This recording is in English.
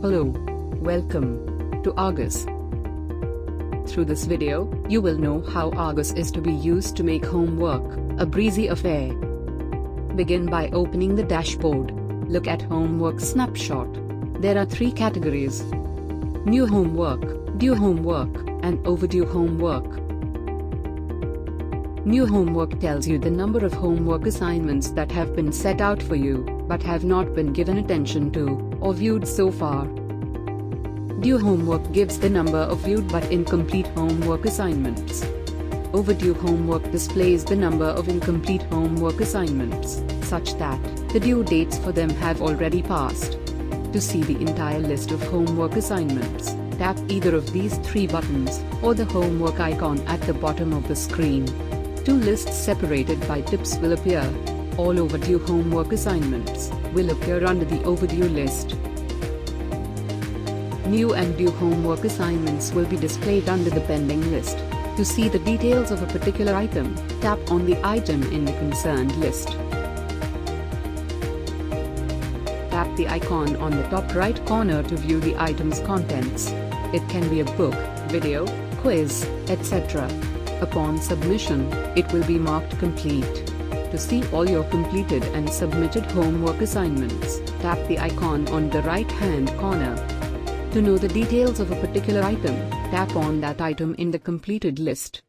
Hello. Welcome to ARGUS. Through this video, you will know how ARGUS is to be used to make homework a breezy affair. Begin by opening the dashboard. Look at homework snapshot. There are three categories: new homework, due homework, and overdue homework. New homework tells you the number of homework assignments that have been set out for you, but have not been given attention to, or viewed so far. Due homework gives the number of viewed but incomplete homework assignments. Overdue homework displays the number of incomplete homework assignments, such that the due dates for them have already passed. To see the entire list of homework assignments, tap either of these three buttons, or the homework icon at the bottom of the screen. Two lists separated by tips will appear. All overdue homework assignments will appear under the overdue list. New and due homework assignments will be displayed under the pending list. To see the details of a particular item, tap on the item in the concerned list. Tap the icon on the top right corner to view the item's contents. It can be a book, video, quiz, etc. Upon submission, it will be marked complete. To see all your completed and submitted homework assignments, tap the icon on the right-hand corner. To know the details of a particular item, tap on that item in the completed list.